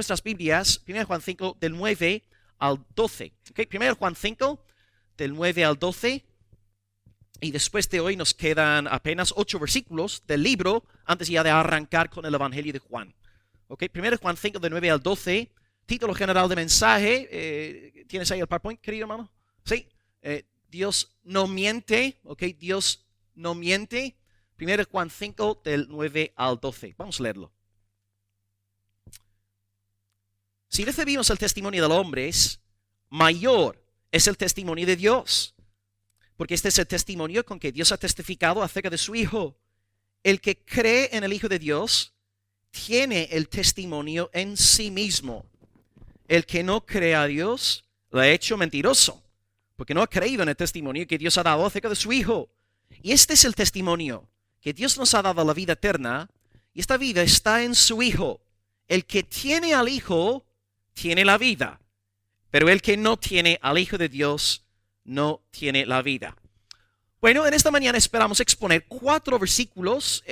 vuestras Biblias, 1 Juan 5, del 9 al 12. ¿Okay? 1 Juan 5, del 9 al 12. Y después de hoy nos quedan apenas 8 versículos del libro antes ya de arrancar con el Evangelio de Juan. ¿Okay? 1 Juan 5, del 9 al 12. Título general de mensaje. ¿Tienes ahí el PowerPoint, querido hermano? Sí. Dios no miente. ¿Ok? Dios no miente. 1 Juan 5, del 9 al 12. Vamos a leerlo. Si recibimos el testimonio de los hombres, mayor es el testimonio de Dios. Porque este es el testimonio con que Dios ha testificado acerca de su Hijo. El que cree en el Hijo de Dios tiene el testimonio en sí mismo. El que no cree a Dios lo ha hecho mentiroso, porque no ha creído en el testimonio que Dios ha dado acerca de su Hijo. Y este es el testimonio, que Dios nos ha dado la vida eterna, y esta vida está en su Hijo. El que tiene al Hijo tiene la vida, pero el que no tiene al Hijo de Dios no tiene la vida. Bueno, en esta mañana esperamos exponer 4 versículos,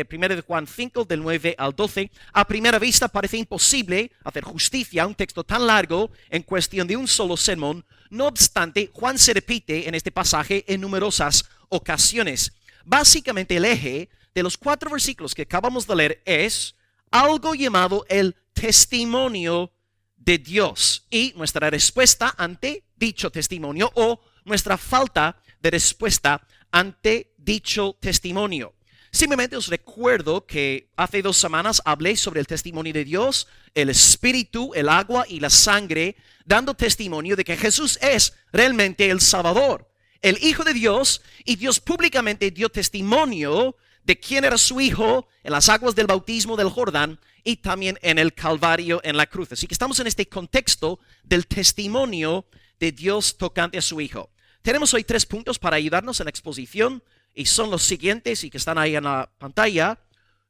primero de Juan 5, del 9 al 12. A primera vista parece imposible hacer justicia a un texto tan largo en cuestión de un solo sermón. No obstante, Juan se repite en este pasaje en numerosas ocasiones. Básicamente el eje de los 4 versículos que acabamos de leer es algo llamado el testimonio de Dios y nuestra respuesta ante dicho testimonio o nuestra falta de respuesta ante dicho testimonio. Simplemente os recuerdo que hace 2 semanas hablé sobre el testimonio de Dios, el Espíritu, el agua y la sangre, dando testimonio de que Jesús es realmente el Salvador, el Hijo de Dios, y Dios públicamente dio testimonio de quién era su Hijo en las aguas del bautismo del Jordán y también en el Calvario en la cruz. Así que estamos en este contexto del testimonio de Dios tocante a su Hijo. Tenemos hoy 3 puntos para ayudarnos en la exposición y son los siguientes y que están ahí en la pantalla.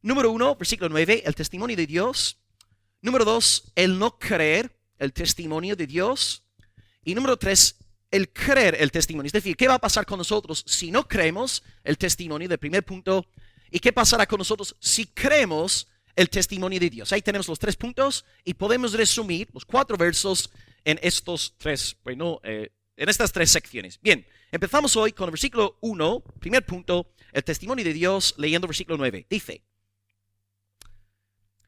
Número 1, versículo 9, el testimonio de Dios. Número 2, el no creer el testimonio de Dios. Y número 3, el creer el testimonio. Es decir, ¿qué va a pasar con nosotros si no creemos el testimonio del primer punto? ¿Y qué pasará con nosotros si creemos el testimonio de Dios? Ahí tenemos los 3 puntos y podemos resumir los 4 versos en estos 3, en estas 3 secciones. Bien, empezamos hoy con el versículo 1, primer punto, el testimonio de Dios, leyendo versículo 9. Dice,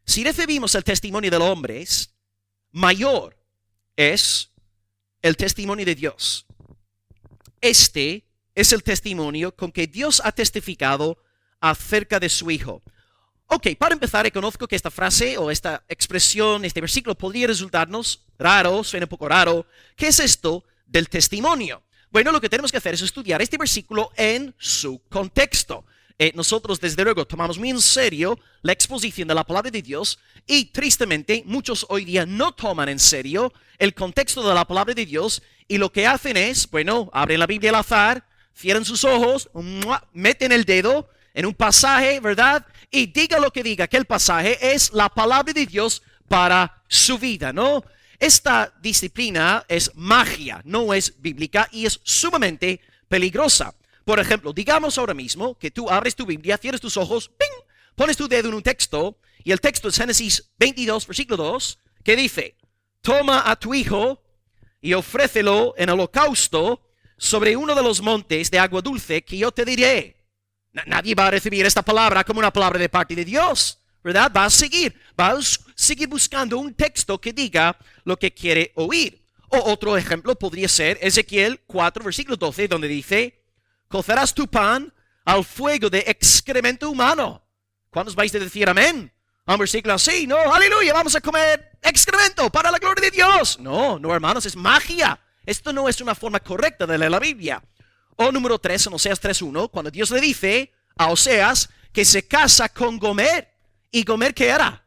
si recibimos el testimonio de los hombres, mayor es el testimonio de Dios. Este es el testimonio con que Dios ha testificado acerca de su Hijo. Ok, para empezar, reconozco que esta frase o esta expresión, este versículo podría resultarnos raro, suena un poco raro. ¿Qué es esto del testimonio? Bueno, lo que tenemos que hacer es estudiar este versículo en su contexto. Nosotros, desde luego, tomamos muy en serio la exposición de la palabra de Dios y, tristemente, muchos hoy día no toman en serio el contexto de la palabra de Dios y lo que hacen es, abren la Biblia al azar, cierran sus ojos, meten el dedo en un pasaje, ¿verdad? Y diga lo que diga, que el pasaje es la palabra de Dios para su vida, ¿no? Esta disciplina es magia, no es bíblica y es sumamente peligrosa. Por ejemplo, digamos ahora mismo que tú abres tu Biblia, cierras tus ojos, ¡ping!, pones tu dedo en un texto y el texto es Génesis 22, versículo 2, que dice, toma a tu hijo y ofrécelo en holocausto sobre uno de los montes de agua dulce que yo te diré. Nadie va a recibir esta palabra como una palabra de parte de Dios, ¿verdad? Va a seguir buscando un texto que diga lo que quiere oír. O otro ejemplo podría ser Ezequiel 4, versículo 12, donde dice, cocerás tu pan al fuego de excremento humano. ¿Cuántos vais a decir amén? A un versículo así, no, aleluya, vamos a comer excremento para la gloria de Dios. No, hermanos, es magia. Esto no es una forma correcta de leer la Biblia. O número 3, en Oseas 3.1, cuando Dios le dice a Oseas que se casa con Gomer. ¿Y Gomer qué era?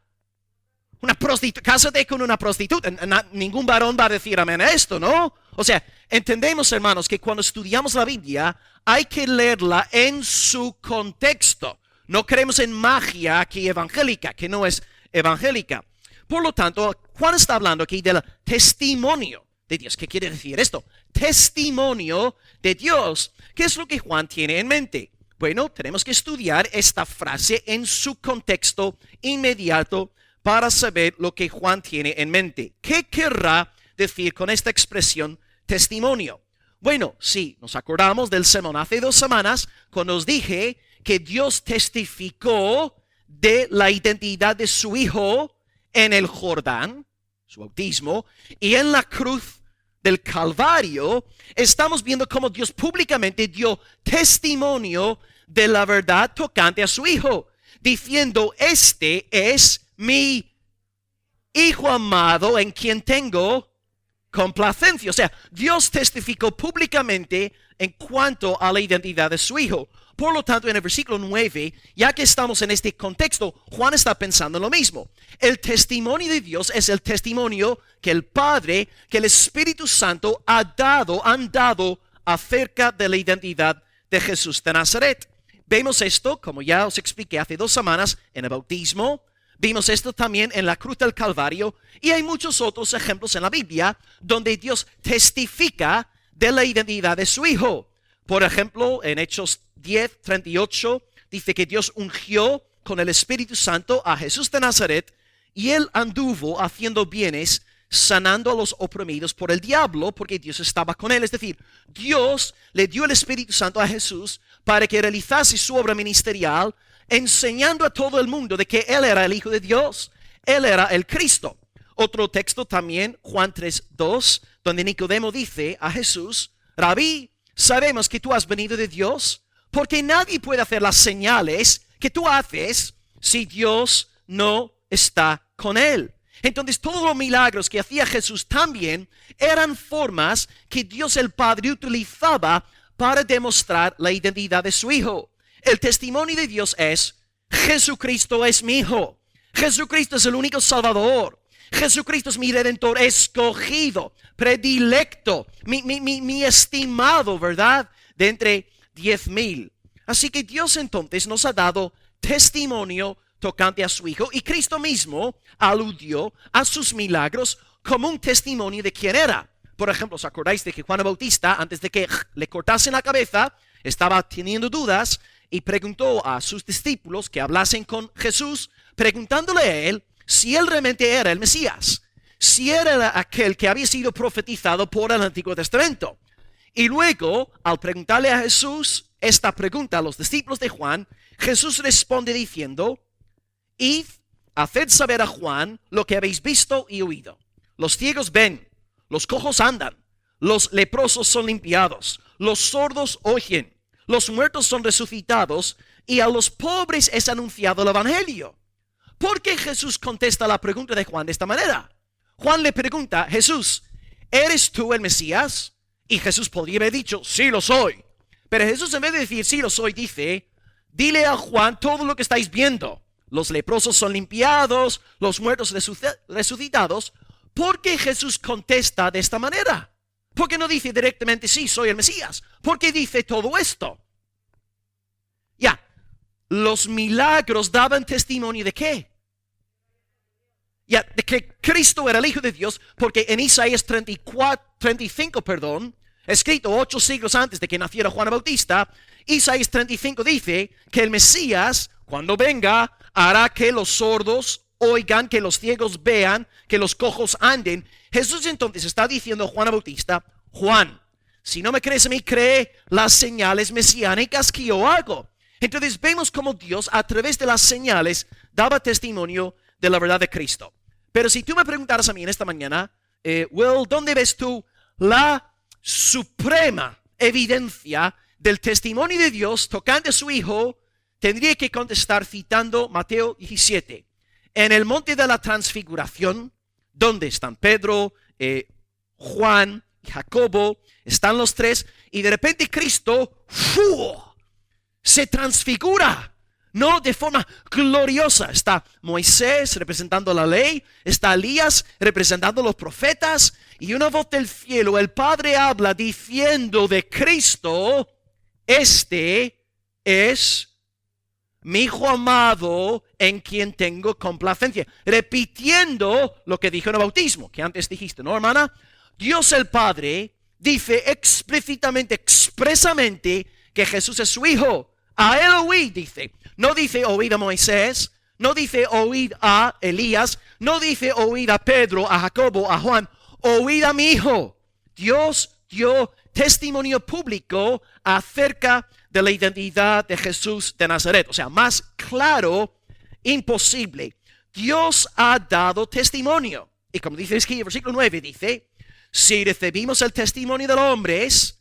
Una prostituta. Cásate con una prostituta. Ningún varón va a decir amén a esto, ¿no? O sea, entendemos, hermanos, que cuando estudiamos la Biblia hay que leerla en su contexto. No creemos en magia aquí evangélica, que no es evangélica. Por lo tanto, Juan está hablando aquí del testimonio de Dios. ¿Qué quiere decir esto? Testimonio de Dios. ¿Qué es lo que Juan tiene en mente? Bueno, tenemos que estudiar esta frase en su contexto inmediato para saber lo que Juan tiene en mente. ¿Qué querrá decir con esta expresión testimonio? Bueno, sí, nos acordamos del sermón hace 2 semanas cuando os dije que Dios testificó de la identidad de su Hijo en el Jordán, su bautismo, y en la cruz del Calvario. Estamos viendo cómo Dios públicamente dio testimonio de la verdad tocante a su Hijo, diciendo: este es mi Hijo amado en quien tengo complacencia. O sea, Dios testificó públicamente en cuanto a la identidad de su Hijo. Por lo tanto, en el versículo 9, ya que estamos en este contexto, Juan está pensando en lo mismo. El testimonio de Dios es el testimonio que el Padre, que el Espíritu Santo han dado acerca de la identidad de Jesús de Nazaret. Vemos esto, como ya os expliqué hace 2 semanas, en el bautismo. Vimos esto también en la cruz del Calvario. Y hay muchos otros ejemplos en la Biblia donde Dios testifica de la identidad de su Hijo. Por ejemplo, en Hechos 10:38 dice que Dios ungió con el Espíritu Santo a Jesús de Nazaret y él anduvo haciendo bienes, sanando a los oprimidos por el diablo, porque Dios estaba con él. Es decir, Dios le dio el Espíritu Santo a Jesús para que realizase su obra ministerial, enseñando a todo el mundo de que él era el Hijo de Dios, él era el Cristo. Otro texto también, Juan 3:2, donde Nicodemo dice a Jesús: Rabí, sabemos que tú has venido de Dios, porque nadie puede hacer las señales que tú haces si Dios no está con él. Entonces, todos los milagros que hacía Jesús también eran formas que Dios el Padre utilizaba para demostrar la identidad de su Hijo. El testimonio de Dios es: Jesucristo es mi Hijo. Jesucristo es el único Salvador. Jesucristo es mi Redentor escogido, predilecto, mi estimado, ¿verdad? De entre 10,000. Así que Dios entonces nos ha dado testimonio tocante a su Hijo, y Cristo mismo aludió a sus milagros como un testimonio de quién era. Por ejemplo, ¿os acordáis de que Juan el Bautista, antes de que le cortasen la cabeza, estaba teniendo dudas y preguntó a sus discípulos que hablasen con Jesús, preguntándole a él si él realmente era el Mesías, si era aquel que había sido profetizado por el Antiguo Testamento? Y luego, al preguntarle a Jesús esta pregunta a los discípulos de Juan, Jesús responde diciendo: Id, haced saber a Juan lo que habéis visto y oído. Los ciegos ven, los cojos andan, los leprosos son limpiados, los sordos oyen, los muertos son resucitados, y a los pobres es anunciado el Evangelio. ¿Por qué Jesús contesta la pregunta de Juan de esta manera? Juan le pregunta: Jesús, ¿eres tú el Mesías? Y Jesús podría haber dicho: sí lo soy. Pero Jesús, en vez de decir sí lo soy, dice: dile a Juan todo lo que estáis viendo. Los leprosos son limpiados, los muertos resucitados. ¿Por qué Jesús contesta de esta manera? ¿Por qué no dice directamente sí, soy el Mesías? ¿Por qué dice todo esto? Ya, los milagros daban testimonio ¿de qué? Ya, de que Cristo era el Hijo de Dios, porque en Isaías 35, escrito 8 siglos antes de que naciera Juan el Bautista, Isaías 35 dice que el Mesías, cuando venga, hará que los sordos oigan, que los ciegos vean, que los cojos anden. Jesús entonces está diciendo a Juan el Bautista: Juan, si no me crees a mí, cree las señales mesiánicas que yo hago. Entonces vemos cómo Dios, a través de las señales, daba testimonio de la verdad de Cristo. Pero si tú me preguntaras a mí en esta mañana, Will, ¿dónde ves tú la suprema evidencia del testimonio de Dios tocante a su Hijo? Tendría que contestar citando Mateo 17. En el monte de la transfiguración, donde están Pedro, Juan y Jacobo, están los tres, y de repente Cristo se transfigura, no de forma gloriosa. Está Moisés representando la ley, está Elías representando los profetas, y una voz del cielo, el Padre habla diciendo de Cristo: este es mi Hijo amado en quien tengo complacencia. Repitiendo lo que dijo en el bautismo, que antes dijiste, ¿no, hermana? Dios el Padre dice explícitamente, expresamente, que Jesús es su Hijo. A él oí, dice. No dice oíd a Moisés, no dice oíd a Elías, no dice oíd a Pedro, a Jacobo, a Juan, oíd a mi hijo. Dios dio testimonio público acerca de la identidad de Jesús de Nazaret. O sea, más claro, imposible. Dios ha dado testimonio. Y como dice aquí el versículo 9, dice, si recibimos el testimonio de los hombres,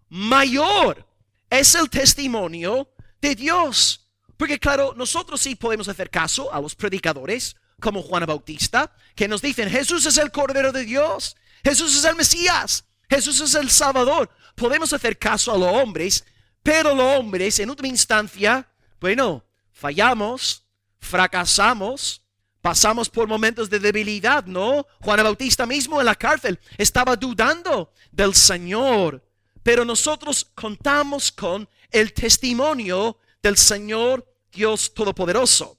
mayor es el testimonio de Dios. Porque claro, nosotros sí podemos hacer caso a los predicadores, como Juan el Bautista, que nos dicen, Jesús es el Cordero de Dios, Jesús es el Mesías, Jesús es el Salvador. Podemos hacer caso a los hombres, pero los hombres en última instancia, bueno, fallamos, fracasamos, pasamos por momentos de debilidad, ¿no? Juan el Bautista mismo en la cárcel estaba dudando del Señor, pero nosotros contamos con el testimonio del Señor Dios Todopoderoso.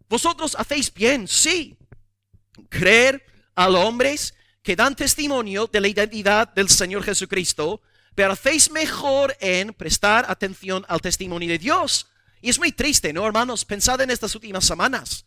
Vosotros hacéis bien, sí, creer a los hombres que dan testimonio de la identidad del Señor Jesucristo, pero hacéis mejor en prestar atención al testimonio de Dios. Y es muy triste, ¿no, hermanos? Pensad en estas últimas semanas.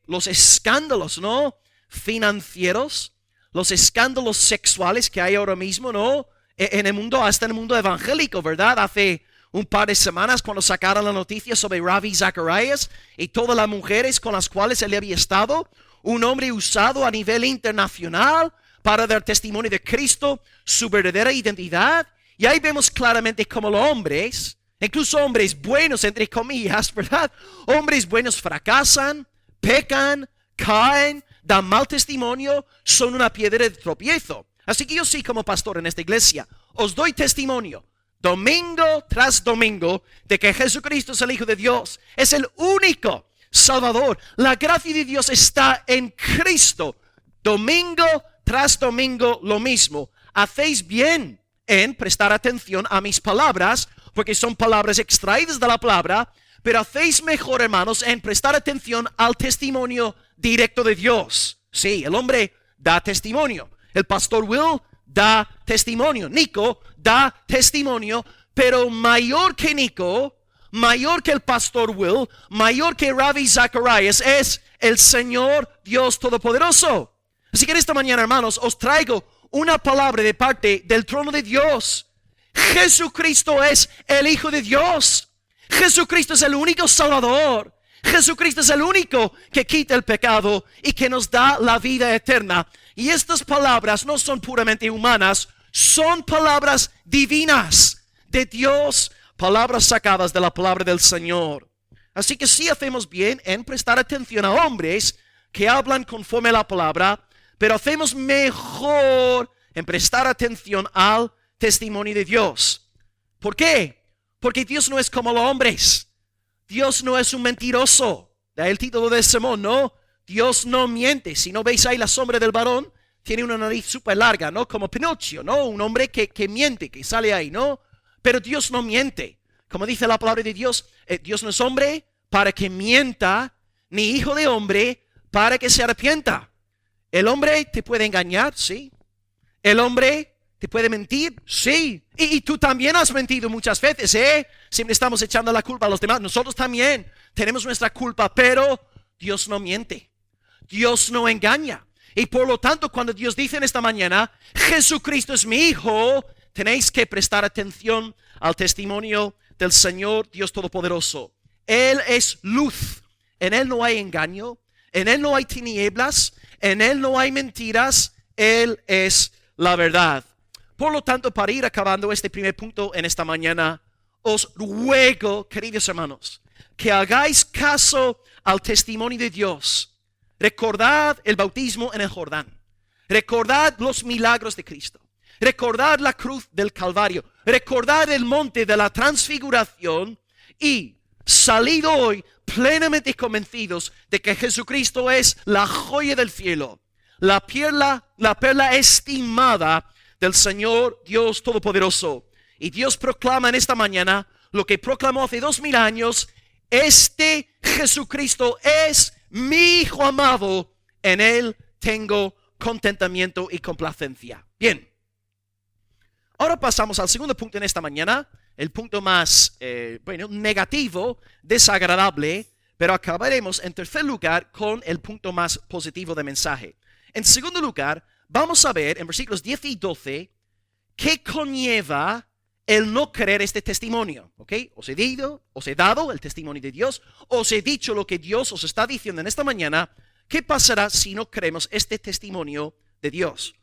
Los escándalos, ¿no? Financieros, los escándalos sexuales que hay ahora mismo, ¿no? En el mundo, hasta en el mundo evangélico, ¿verdad? Hace un par de semanas cuando sacaron la noticia sobre Ravi Zacharias y todas las mujeres con las cuales él había estado, un hombre usado a nivel internacional para dar testimonio de Cristo, su verdadera identidad. Y ahí vemos claramente cómo los hombres, incluso hombres buenos, entre comillas, ¿verdad? Hombres buenos fracasan, pecan, caen, dan mal testimonio, son una piedra de tropiezo. Así que yo sí, como pastor en esta iglesia, os doy testimonio domingo tras domingo de que Jesucristo es el Hijo de Dios, es el único Salvador. La gracia de Dios está en Cristo. Domingo tras domingo lo mismo. Hacéis bien en prestar atención a mis palabras, porque son palabras extraídas de la palabra, pero hacéis mejor, hermanos, en prestar atención al testimonio directo de Dios. Sí, el hombre da testimonio. El pastor Will da testimonio. Nico da testimonio, pero mayor que Nico, mayor que el pastor Will, mayor que Ravi Zacharias es el Señor Dios Todopoderoso. Así que esta mañana, hermanos, os traigo una palabra de parte del trono de Dios. Jesucristo es el Hijo de Dios. Jesucristo es el único Salvador. Jesucristo es el único que quita el pecado y que nos da la vida eterna. Y estas palabras no son puramente humanas, son palabras divinas de Dios, palabras sacadas de la palabra del Señor. Así que sí hacemos bien en prestar atención a hombres que hablan conforme a la palabra, pero hacemos mejor en prestar atención al testimonio de Dios. ¿Por qué? Porque Dios no es como los hombres. Dios no es un mentiroso. Da el título de sermón, ¿no? Dios no miente. Si no veis ahí la sombra del varón, tiene una nariz súper larga, ¿no? Como Pinocchio, ¿no? Un hombre que miente, que sale ahí, ¿no? Pero Dios no miente. Como dice la palabra de Dios, Dios no es hombre para que mienta, ni hijo de hombre para que se arrepienta. El hombre te puede engañar, sí. El hombre te puede mentir, sí. Y tú también has mentido muchas veces, ¿eh? Siempre estamos echando la culpa a los demás. Nosotros también tenemos nuestra culpa, pero Dios no miente. Dios no engaña. Y por lo tanto, cuando Dios dice en esta mañana, Jesucristo es mi Hijo, tenéis que prestar atención al testimonio del Señor Dios Todopoderoso. Él es luz. En Él no hay engaño. En Él no hay tinieblas. En Él no hay mentiras. Él es la verdad. Por lo tanto, para ir acabando este primer punto en esta mañana, os ruego, queridos hermanos, que hagáis caso al testimonio de Dios. Recordad el bautismo en el Jordán. Recordad los milagros de Cristo. Recordad la cruz del Calvario. Recordad el monte de la transfiguración y salid hoy plenamente convencidos de que Jesucristo es la joya del cielo, la perla estimada del Señor Dios Todopoderoso. Y Dios proclama en esta mañana lo que proclamó hace 2000 años: este Jesucristo es mi Hijo amado, en Él tengo contentamiento y complacencia. Bien, ahora pasamos al segundo punto en esta mañana, el punto más negativo, desagradable, Pero acabaremos en tercer lugar con el punto más positivo del mensaje. En segundo lugar, vamos a ver en versículos 10 y 12 qué conlleva el no creer este testimonio. ¿Ok? Os he dado el testimonio de Dios, os he dicho lo que Dios os está diciendo en esta mañana. ¿Qué pasará si no creemos este testimonio de Dios?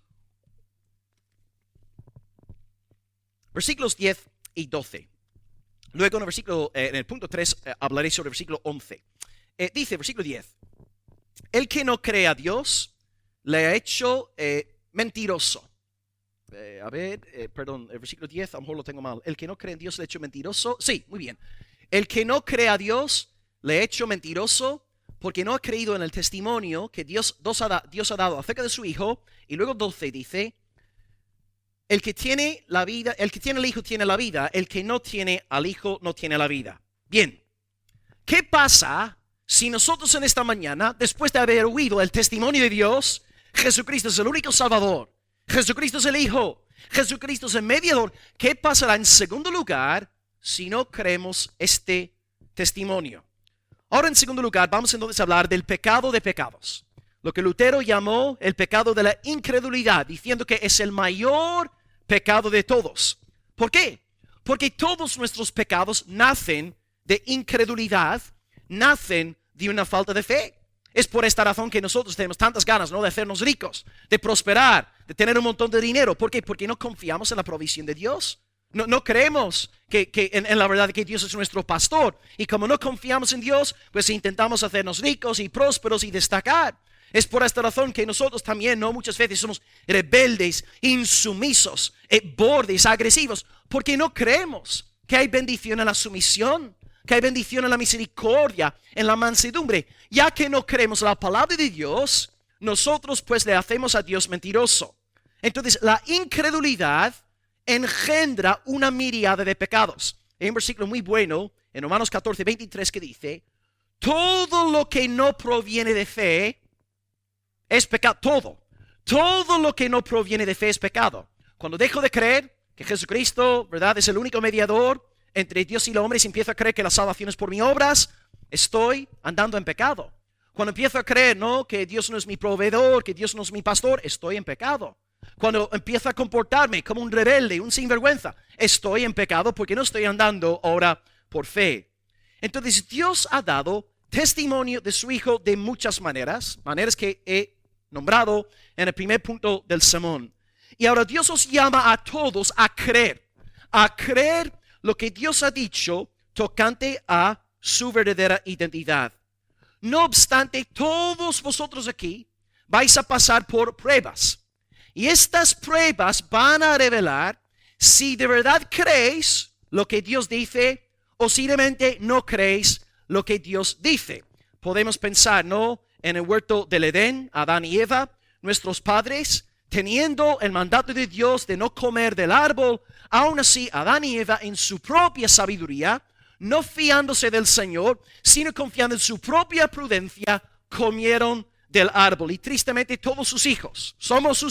Versículos 10 y 12. Luego en el punto 3 hablaré sobre el versículo 11. Dice, versículo 10. El que no cree a Dios le ha hecho mentiroso. Perdón, el versículo 10, a lo mejor lo tengo mal. El que no cree en Dios le ha hecho mentiroso. Sí, muy bien. El que no cree a Dios le ha hecho mentiroso porque no ha creído en el testimonio que Dios ha dado acerca de su Hijo. Y luego 12 dice, el que tiene la vida, el que tiene el Hijo tiene la vida, el que no tiene al Hijo no tiene la vida. Bien, ¿qué pasa si nosotros en esta mañana, después de haber oído el testimonio de Dios, Jesucristo es el único Salvador, Jesucristo es el Hijo, Jesucristo es el mediador, qué pasará en segundo lugar si no creemos este testimonio? Ahora en segundo lugar vamos entonces a hablar del pecado de pecados, lo que Lutero llamó el pecado de la incredulidad, diciendo que es el mayor pecado de todos. ¿Por qué? Porque todos nuestros pecados nacen de incredulidad, nacen de una falta de fe. Es por esta razón que nosotros tenemos tantas ganas, ¿no?, de hacernos ricos, de prosperar, de tener un montón de dinero. ¿Por qué? Porque no confiamos en la provisión de Dios. No creemos en la verdad de que Dios es nuestro pastor. Y como no confiamos en Dios, pues intentamos hacernos ricos y prósperos y destacar. Es por esta razón que nosotros también, ¿no?, muchas veces somos rebeldes, insumisos, bordes, agresivos, porque no creemos que hay bendición en la sumisión, que hay bendición en la misericordia, en la mansedumbre. Ya que no creemos la palabra de Dios, nosotros pues le hacemos a Dios mentiroso. Entonces la incredulidad engendra una miríada de pecados. Hay un versículo muy bueno en Romanos 14, 23 que dice, todo lo que no proviene de fe es pecado. Todo lo que no proviene de fe es pecado. Cuando dejo de creer que Jesucristo, ¿verdad?, es el único mediador entre Dios y el hombre, y si empiezo a creer que la salvación es por mis obras, estoy andando en pecado. Cuando empiezo a creer, ¿no?, que Dios no es mi proveedor, que Dios no es mi pastor, estoy en pecado. Cuando empiezo a comportarme como un rebelde, un sinvergüenza, estoy en pecado porque no estoy andando ahora por fe. Entonces Dios ha dado testimonio de su Hijo de muchas maneras que he nombrado en el primer punto del sermón. Y ahora Dios os llama a todos a creer lo que Dios ha dicho tocante a su verdadera identidad. No obstante, todos vosotros aquí vais a pasar por pruebas. Y estas pruebas van a revelar si de verdad creéis lo que Dios dice o simplemente no creéis lo que Dios dice. Podemos pensar, ¿no?, en el huerto del Edén, Adán y Eva, nuestros padres, teniendo el mandato de Dios de no comer del árbol, aún así Adán y Eva en su propia sabiduría, no fiándose del Señor, sino confiando en su propia prudencia, comieron del árbol. Y tristemente todos sus hijos, somos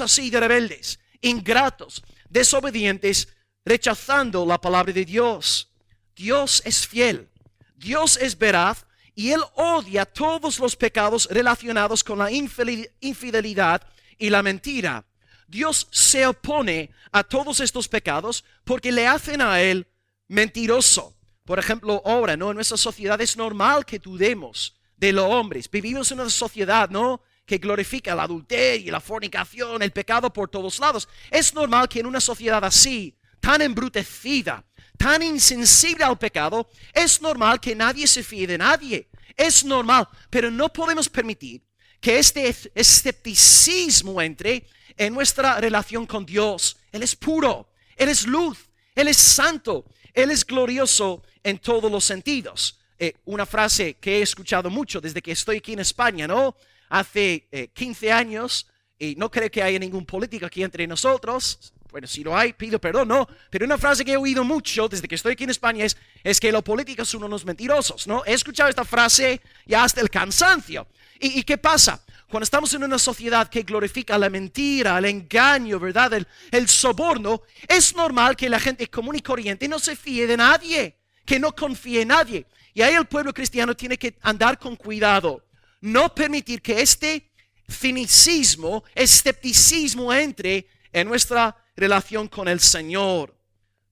así de rebeldes, ingratos, desobedientes, rechazando la palabra de Dios. Dios es fiel, Dios es veraz, y Él odia todos los pecados relacionados con la infidelidad y la mentira. Dios se opone a todos estos pecados porque le hacen a Él mentiroso. Por ejemplo, ahora, ¿no?, en nuestra sociedad es normal que dudemos de los hombres. Vivimos en una sociedad, ¿no?, que glorifica el adulterio, la fornicación, el pecado por todos lados. Es normal que en una sociedad así, tan embrutecida, tan insensible al pecado, es normal que nadie se fíe de nadie. Es normal, pero no podemos permitir que este escepticismo entre en nuestra relación con Dios. Él es puro, Él es luz, Él es santo, Él es glorioso en todos los sentidos. Una frase que he escuchado mucho desde que estoy aquí en España, ¿no? Hace 15 años, y no creo que haya ningún político aquí entre nosotros. Bueno, si lo hay, pido perdón, ¿no? Pero una frase que he oído mucho desde que estoy aquí en España es que los políticos son unos mentirosos, ¿no? He escuchado esta frase ya hasta el cansancio. ¿Y qué pasa? Cuando estamos en una sociedad que glorifica la mentira, el engaño, ¿verdad?, el soborno, es normal que la gente común y corriente no se fíe de nadie, que no confíe en nadie. Y ahí el pueblo cristiano tiene que andar con cuidado. No permitir que este cinicismo, escepticismo entre en nuestra relación con el Señor.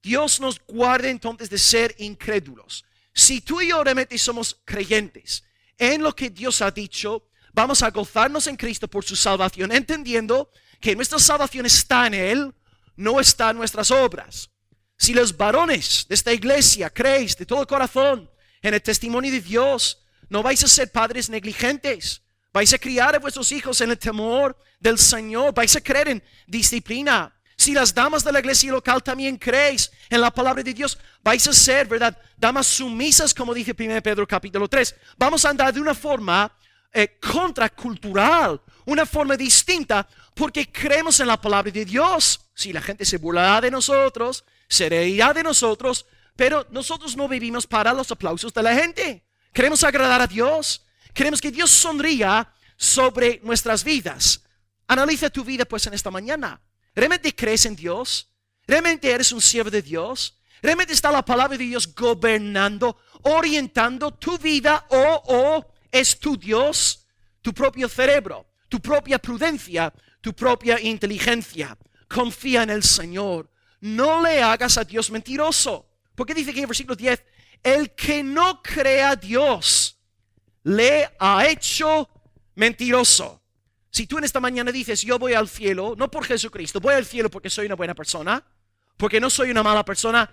Dios nos guarde entonces de ser incrédulos. Si tú y yo realmente somos creyentes en lo que Dios ha dicho, vamos a gozarnos en Cristo por su salvación, entendiendo que nuestra salvación está en Él, no está en nuestras obras. Si los varones de esta iglesia creéis de todo corazón en el testimonio de Dios, no vais a ser padres negligentes. Vais a criar a vuestros hijos en el temor del Señor. Vais a creer en disciplina. Si las damas de la iglesia local también creéis en la palabra de Dios, vais a ser, ¿verdad?, damas sumisas, como dice 1 Pedro capítulo 3. Vamos a andar de una forma contracultural, una forma distinta, porque creemos en la palabra de Dios. Si la gente se burlará de nosotros, se reirá de nosotros, pero nosotros no vivimos para los aplausos de la gente. Queremos agradar a Dios. Queremos que Dios sonría sobre nuestras vidas. Analiza tu vida pues en esta mañana. ¿Realmente crees en Dios? ¿Realmente eres un siervo de Dios? ¿Realmente está la palabra de Dios gobernando, orientando tu vida o es tu Dios, tu propio cerebro, tu propia prudencia, tu propia inteligencia? Confía en el Señor. No le hagas a Dios mentiroso. Porque dice aquí en el versículo 10, el que no crea a Dios le ha hecho mentiroso. Si tú en esta mañana dices, yo voy al cielo, no por Jesucristo, voy al cielo porque soy una buena persona, porque no soy una mala persona,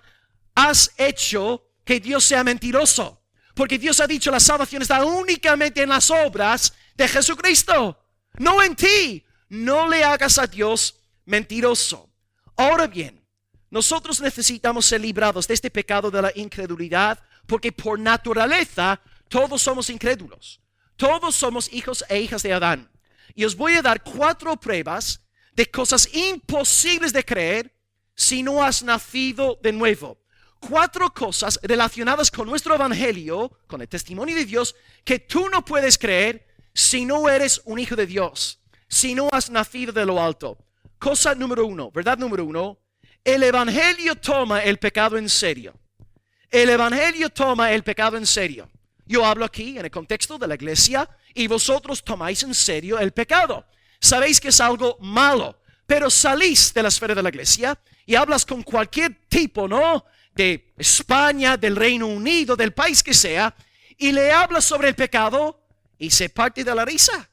has hecho que Dios sea mentiroso. Porque Dios ha dicho la salvación está únicamente en las obras de Jesucristo, no en ti. No le hagas a Dios mentiroso. Ahora bien, nosotros necesitamos ser librados de este pecado de la incredulidad, porque por naturaleza todos somos incrédulos. Todos somos hijos e hijas de Adán. Y os voy a dar 4 pruebas de cosas imposibles de creer si no has nacido de nuevo. 4 cosas relacionadas con nuestro evangelio, con el testimonio de Dios, que tú no puedes creer si no eres un hijo de Dios, si no has nacido de lo alto. Cosa número 1, verdad número 1, el evangelio toma el pecado en serio. El evangelio toma el pecado en serio. Yo hablo aquí en el contexto de la iglesia y vosotros tomáis en serio el pecado. Sabéis que es algo malo, pero salís de la esfera de la iglesia y hablas con cualquier tipo, ¿no?, de España, del Reino Unido, del país que sea, y le hablas sobre el pecado y se parte de la risa.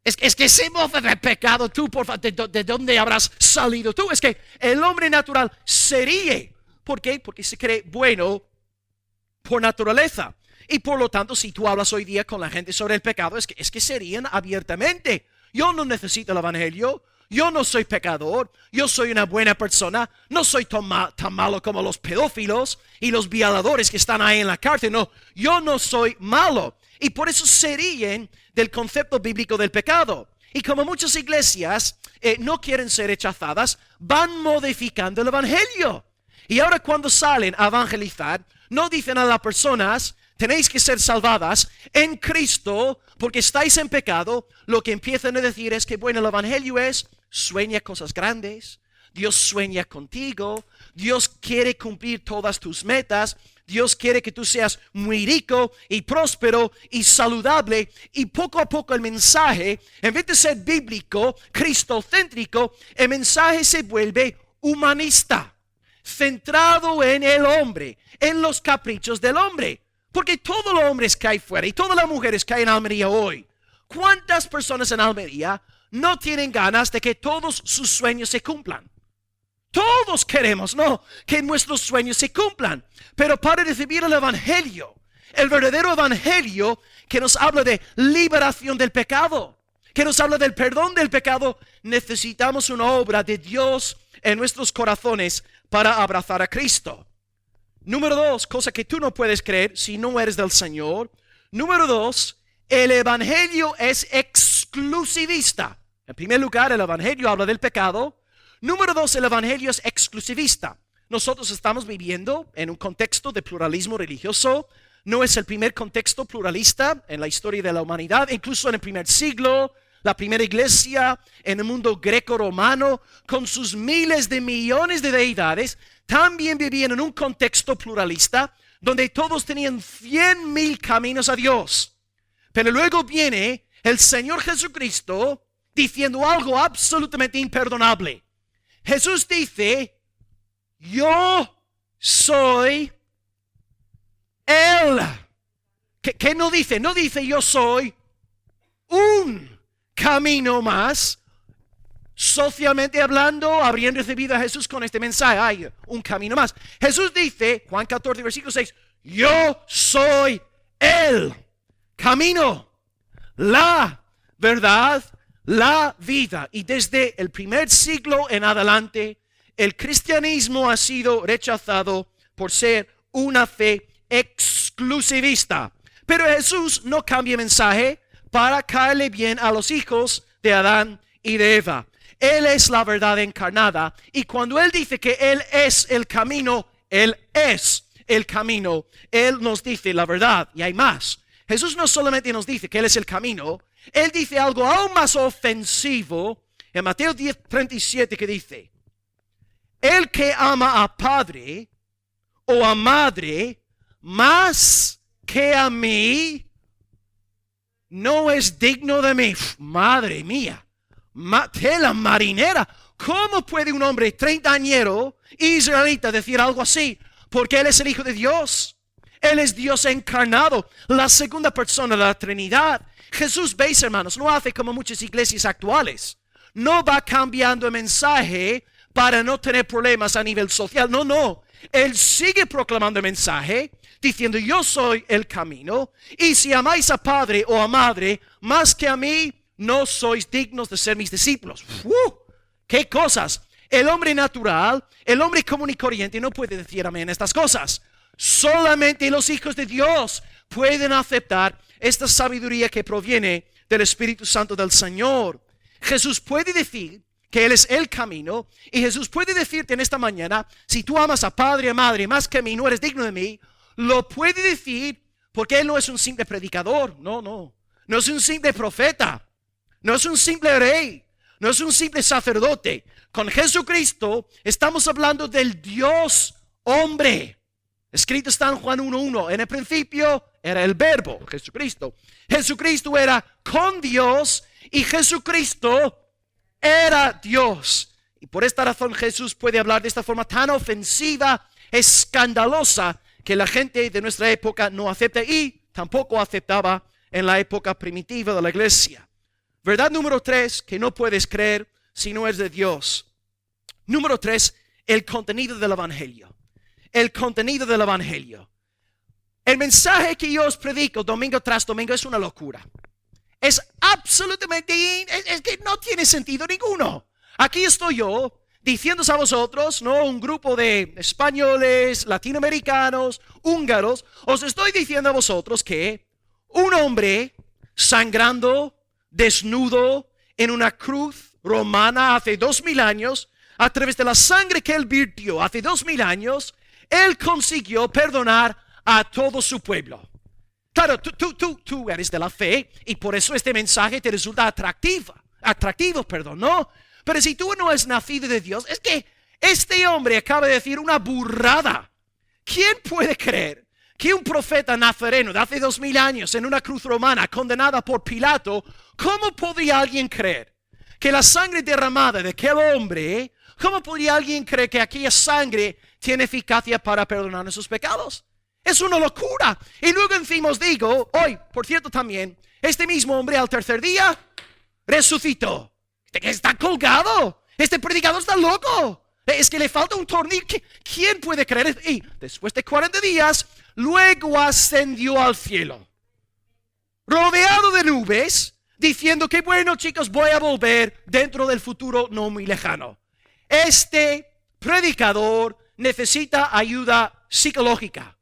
Es que se mofa del pecado tú, por favor, ¿de dónde habrás salido tú? Es que el hombre natural se ríe. ¿Por qué? Porque se cree bueno por naturaleza. Y por lo tanto, si tú hablas hoy día con la gente sobre el pecado, es que se ríen abiertamente. Yo no necesito el evangelio. Yo no soy pecador. Yo soy una buena persona. No soy tan malo como los pedófilos y los violadores que están ahí en la cárcel. No, yo no soy malo. Y por eso se ríen del concepto bíblico del pecado. Y como muchas iglesias no quieren ser rechazadas, van modificando el evangelio. Y ahora cuando salen a evangelizar, no dicen a las personas, tenéis que ser salvadas en Cristo porque estáis en pecado. Lo que empiezan a decir es que, bueno, el evangelio es, sueña cosas grandes, Dios sueña contigo, Dios quiere cumplir todas tus metas, Dios quiere que tú seas muy rico y próspero y saludable. Y poco a poco el mensaje, en vez de ser bíblico, cristocéntrico, el mensaje se vuelve humanista, centrado en el hombre, en los caprichos del hombre. Porque todos los hombres que hay fuera y todas las mujeres que hay en Almería hoy, ¿cuántas personas en Almería no tienen ganas de que todos sus sueños se cumplan? Todos queremos, ¿no?, que nuestros sueños se cumplan. Pero para recibir el evangelio, el verdadero evangelio que nos habla de liberación del pecado, que nos habla del perdón del pecado, necesitamos una obra de Dios en nuestros corazones para abrazar a Cristo. Número 2, cosa que tú no puedes creer si no eres del Señor. Número 2, el evangelio es exclusivista. En primer lugar, el evangelio habla del pecado. Número 2, el evangelio es exclusivista. Nosotros estamos viviendo en un contexto de pluralismo religioso. No es el primer contexto pluralista en la historia de la humanidad. Incluso en el primer siglo, la primera iglesia en el mundo greco-romano, con sus miles de millones de deidades, también vivían en un contexto pluralista, donde todos tenían 100,000 caminos a Dios. Pero luego viene el Señor Jesucristo diciendo algo absolutamente imperdonable. Jesús dice, yo soy Él. ¿Qué no dice? No dice yo soy un camino más. Socialmente hablando, habrían recibido a Jesús con este mensaje. Hay un camino más. Jesús dice, Juan 14, versículo 6, yo soy el camino, la verdad, la vida. Y desde el primer siglo en adelante, el cristianismo ha sido rechazado por ser una fe exclusivista. Pero Jesús no cambia mensaje para caerle bien a los hijos de Adán y de Eva. Él es la verdad encarnada. Y cuando Él dice que Él es el camino, Él es el camino. Él nos dice la verdad. Y hay más. Jesús no solamente nos dice que Él es el camino. Él dice algo aún más ofensivo en Mateo 10:37 que dice, el que ama a padre o a madre más que a mí, no es digno de mí. Madre mía, tela marinera. ¿Cómo puede un hombre 30añero israelita decir algo así? Porque Él es el Hijo de Dios. Él es Dios encarnado, la segunda persona de la Trinidad. Jesús, veis hermanos, no hace como muchas iglesias actuales. No va cambiando el mensaje para no tener problemas a nivel social. No. Él sigue proclamando el mensaje, diciendo yo soy el camino. Y si amáis a padre o a madre más que a mí, no sois dignos de ser mis discípulos. ¡Qué cosas! El hombre natural, el hombre común y corriente no puede decir amén a estas cosas. Solamente los hijos de Dios pueden aceptar esta sabiduría que proviene del Espíritu Santo del Señor. Jesús puede decir que Él es el camino, y Jesús puede decirte en esta mañana, si tú amas a padre o madre más que a mí, no eres digno de mí. Lo puede decir porque Él no es un simple predicador, no es un simple profeta, no es un simple rey, no es un simple sacerdote. Con Jesucristo estamos hablando del Dios hombre. Escrito está en Juan 1:1. En el principio era el verbo, Jesucristo. Jesucristo era con Dios y Jesucristo era Dios. Y por esta razón Jesús puede hablar de esta forma tan ofensiva, escandalosa, que la gente de nuestra época no acepta y tampoco aceptaba en la época primitiva de la iglesia. Verdad número 3, que no puedes creer si no es de Dios. Número 3, el contenido del evangelio. El contenido del evangelio. El mensaje que yo os predico domingo tras domingo es una locura. Es absolutamente, es que no tiene sentido ninguno. Aquí estoy yo diciéndose a vosotros, no un grupo de españoles, latinoamericanos, húngaros, os estoy diciendo a vosotros que un hombre sangrando, desnudo, en una cruz romana hace 2000 años, a través de la sangre que él virtió hace 2000 años, Él consiguió perdonar a todo su pueblo. Claro, tú eres de la fe y por eso este mensaje te resulta atractivo, ¿no? Pero si tú no eres nacido de Dios, es que este hombre acaba de decir una burrada. ¿Quién puede creer que un profeta nazareno de hace 2000 años en una cruz romana condenada por Pilato, cómo podría alguien creer que la sangre derramada de aquel hombre, cómo podría alguien creer que aquella sangre tiene eficacia para perdonar nuestros pecados? Es una locura. Y luego encima os digo, hoy, por cierto también, este mismo hombre al tercer día resucitó. Está colgado. Este predicador está loco. Es que le falta un tornillo. ¿Quién puede creer? Y después de 40 días, luego ascendió al cielo, rodeado de nubes, diciendo que bueno, chicos, voy a volver dentro del futuro no muy lejano. Este predicador necesita ayuda psicológica.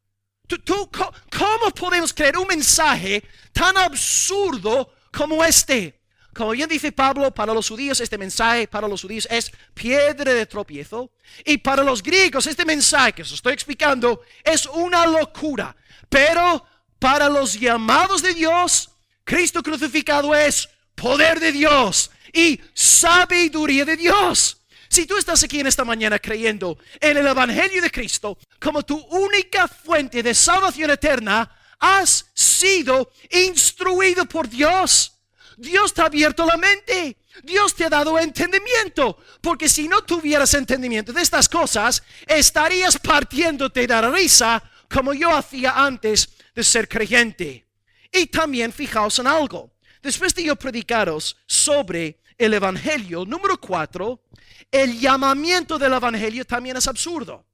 ¿Cómo podemos creer un mensaje tan absurdo como este? Como bien dice Pablo, para los judíos este mensaje, para los judíos es piedra de tropiezo. Y para los griegos este mensaje que os estoy explicando es una locura. Pero para los llamados de Dios, Cristo crucificado es poder de Dios y sabiduría de Dios. Si tú estás aquí en esta mañana creyendo en el Evangelio de Cristo como tu única fuente de salvación eterna, has sido instruido por Dios. Dios te ha abierto la mente. Dios te ha dado entendimiento. Porque si no tuvieras entendimiento de estas cosas, estarías partiéndote de la risa como yo hacía antes de ser creyente. Y también fijaos en algo. Después de yo predicaros sobre el Evangelio, número 4, el llamamiento del Evangelio también es absurdo.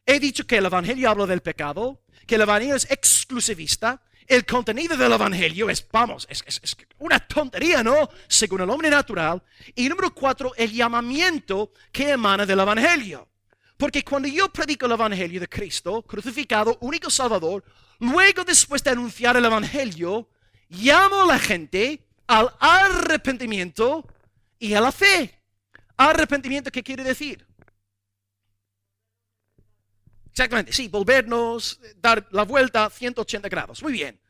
He dicho que el Evangelio habla del pecado, que el Evangelio es exclusivista. El contenido del Evangelio es una tontería, ¿no? Según el hombre natural. Y número 4, el llamamiento que emana del Evangelio. Porque cuando yo predico el Evangelio de Cristo, crucificado, único Salvador, luego después de anunciar el Evangelio, llamo a la gente al arrepentimiento y a la fe. ¿Arrepentimiento qué quiere decir? Exactamente, sí, volvernos, dar la vuelta 180 grados. Muy bien.